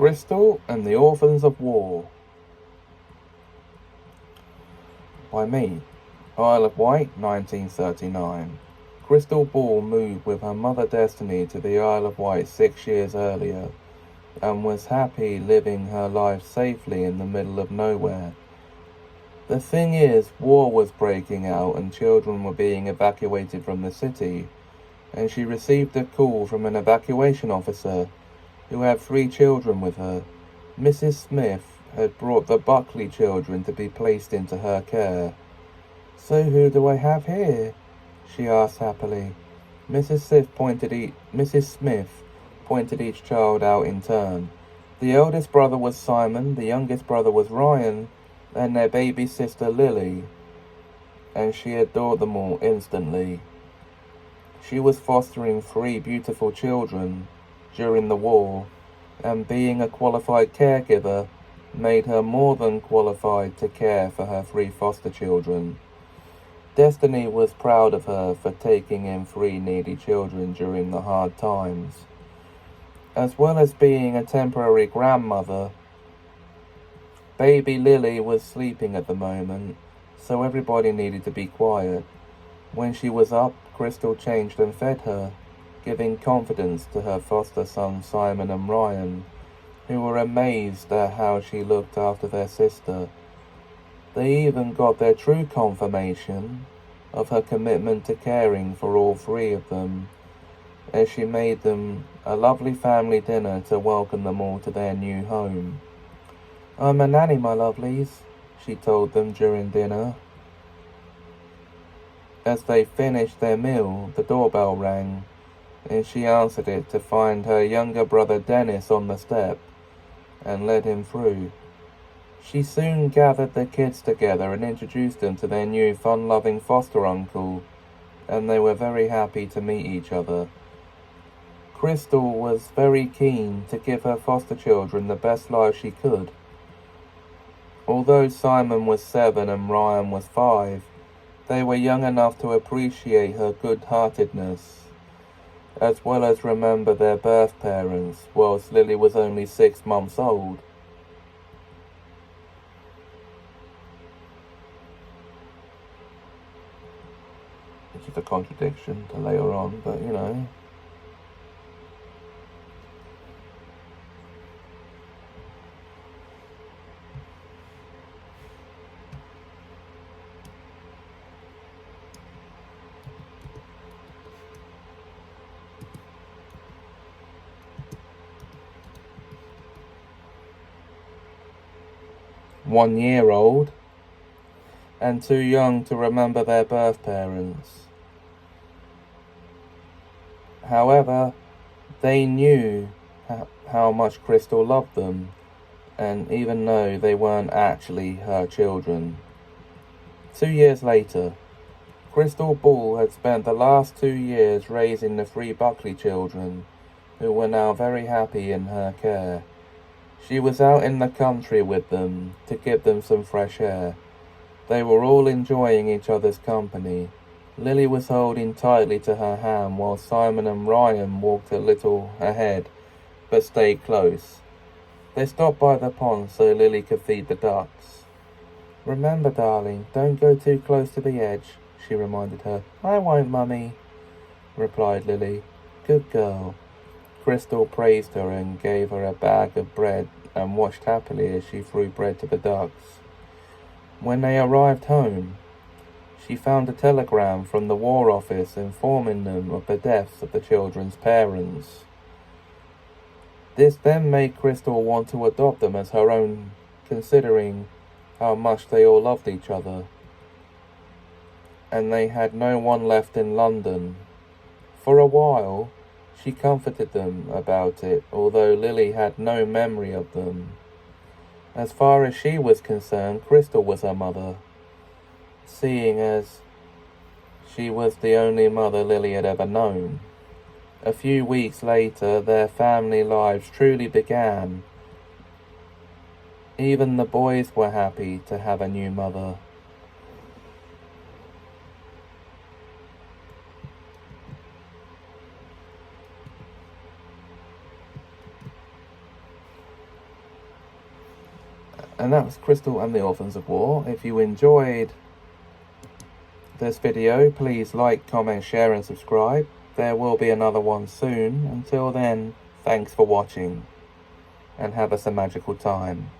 Crystal and the Orphans of War. By me, Isle of Wight, 1939. Crystal Ball moved with her mother Destiny to the Isle of Wight 6 years earlier, and was happy living her life safely in the middle of nowhere. The thing is, war was breaking out and children were being evacuated from the city, and she received a call from an evacuation officer who had 3 children with her. Mrs. Smith had brought the Buckley children to be placed into her care. "So who do I have here?" she asked happily. Mrs. Smith pointed each child out in turn. The eldest brother was Simon, the youngest brother was Ryan, and their baby sister Lily, and she adored them all instantly. She was fostering 3 beautiful children during the war, and being a qualified caregiver made her more than qualified to care for her 3 foster children. Destiny was proud of her for taking in 3 needy children during the hard times. As well as being a temporary grandmother, baby Lily was sleeping at the moment, so everybody needed to be quiet. When she was up, Crystal changed and fed her, giving confidence to her foster sons Simon and Ryan, who were amazed at how she looked after their sister. They even got their true confirmation of her commitment to caring for all 3 of them, as she made them a lovely family dinner to welcome them all to their new home. "I'm a nanny, my lovelies," she told them during dinner. As they finished their meal, the doorbell rang, and she answered it to find her younger brother Dennis on the step, and led him through. She soon gathered the kids together and introduced them to their new fun-loving foster uncle, and they were very happy to meet each other. Crystal was very keen to give her foster children the best life she could. Although Simon was 7 and Ryan was 5, they were young enough to appreciate her good-heartedness, as well as remember their birth parents, whilst Lily was only 6 months old. Which is a contradiction to later on, but you know. One-year-old and too young to remember their birth parents. However, they knew how much Crystal loved them, and even though they weren't actually her children. 2 years later, Crystal Ball had spent the last 2 years raising the 3 Buckley children, who were now very happy in her care. She was out in the country with them to give them some fresh air. They were all enjoying each other's company. Lily was holding tightly to her hand while Simon and Ryan walked a little ahead, but stayed close. They stopped by the pond so Lily could feed the ducks. "Remember, darling, don't go too close to the edge," she reminded her. "I won't, Mummy," replied Lily. "Good girl." Crystal praised her and gave her a bag of bread and watched happily as she threw bread to the ducks. When they arrived home, she found a telegram from the War Office informing them of the deaths of the children's parents. This then made Crystal want to adopt them as her own, considering how much they all loved each other. And they had no one left in London. For a while, she comforted them about it, although Lily had no memory of them. As far as she was concerned, Crystal was her mother, seeing as she was the only mother Lily had ever known. A few weeks later, their family lives truly began. Even the boys were happy to have a new mother. And that was Crystal and the Orphans of War. If you enjoyed this video, please like, comment, share and subscribe. There will be another one soon. Until then, thanks for watching and have us a magical time.